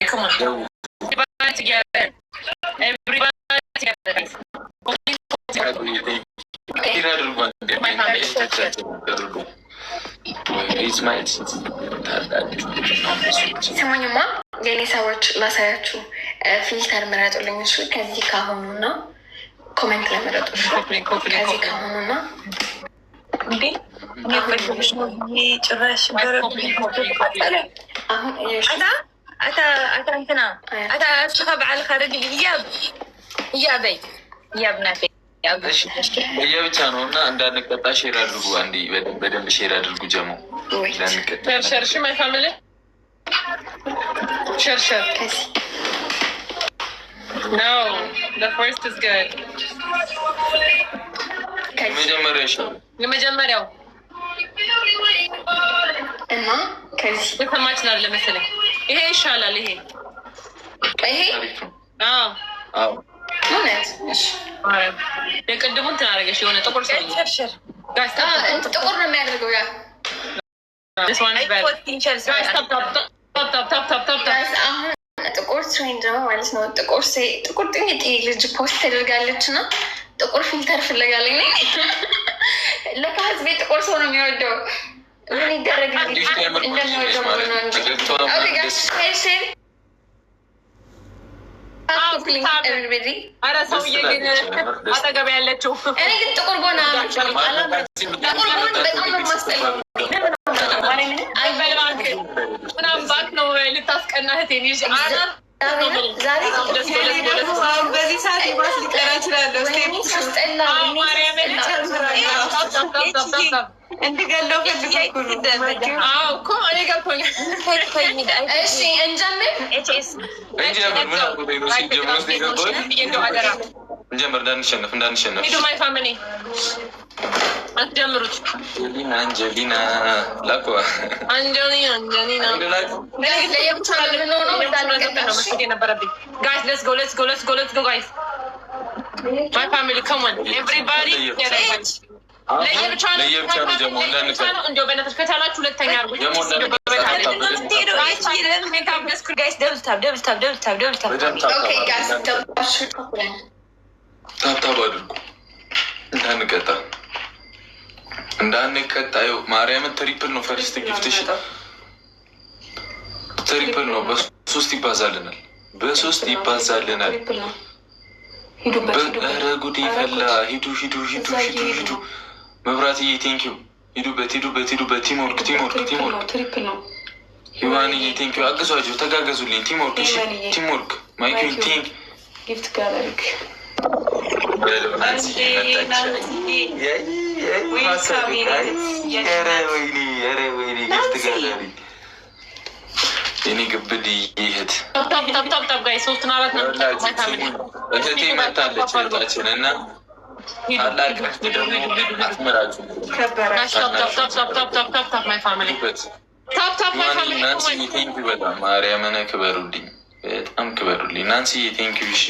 come on. Everybody together. Everybody together. ስሙኝማ የኔ ሰዎች ላሳያችሁ። ፊልተር ምረጡልኝ እሺ። ከዚህ ካሁኑና ኮሜንት ላይ ምረጡ። ከዚህ ካሁኑና ጭራሽ በዓል ካረግ እያበይ እያብናት በየብቻ ነው እና እንዳንቀጣ ሼር አድርጉ። አንዴ በደንብ ሼር አድርጉ። ጀሞ ሸርሽ ማይ ፋሚሊ ሸርሸር No, the first is good. የመጀመሪያው እና ከዚህ በተማች ነው ለመሰለኝ ይሄ ይሻላል። ይሄ አዎ እውነት እሺ። የቅድሙን ትናረገሽ የሆነ ጥቁር ሰው ሸርሸር ጥቁር ነው የሚያደርገው ያ አሁን ጥቁር ትሬንድ ነው ማለት ነው። ጥቁር ጥንጥ ልጅ ፖስት ተደርጋለች እና ጥቁር ፊልተር ፍለጋለኝ ነ ለካ ህዝቤ ጥቁር ሰው ነው የሚወደው። ምን ይደረግ እንደሚወደው ኧረ ሰውዬ ግን አጠገብ ያለችው እኔ ግን ጥቁር ጎና ጥቁር ጎን በጣም ነው ማስጠላው። ምናምን ባክ ነው ልታስቀና እህቴን ይዤ ዛሬ በዚህ ሰዓት ባስ ሊቀራ እችላለሁ። እንድገለው እኮ እኔ ገብቶኛል። እሺ እንጀምር። እንጀምር እንዳንሸነፍ ሂዱ ማይ ፋሚሊ አትጀምሩት። አንጀሊና ላኳ አንጀሊና ነበረብኝ። ጋይስ ሌትስ ጎ ጋይስ ማይ ፋሚሊ ካም ኦን ኤቭሪባዲ ለየብቻ ነው እንደው በእናትሽ ከቻላችሁ ሁለተኛ አድርጉ። ታብታብ አድርጉ እንዳንቀጣዩ ማርያምን ትሪፕል ነው። ፈርስት ጊፍትሽ ትሪፕል ነው። በሶስት ይባዛልናል። ኧረ ጉድ ይፈላ። ሂዱ መብራትዬ ቴንኪው። ሂዱበት። ቲም ወርክ ሂዋንዬ ቴንኪው። አግዟቸው፣ ተጋገዙልኝ። ቲም ወርክ ማይኪን ቴንክ ጊፍት ጋለርግ የኔ ግብል ይህት እህቴ መታለች እህታችን እና ታላቅ ደግሞ አትመራችሁ ናንሲ ቴንኪው። በጣም ማርያምን ክበሩልኝ፣ በጣም ክበሩልኝ ናንሲ ቴንኪው። እሺ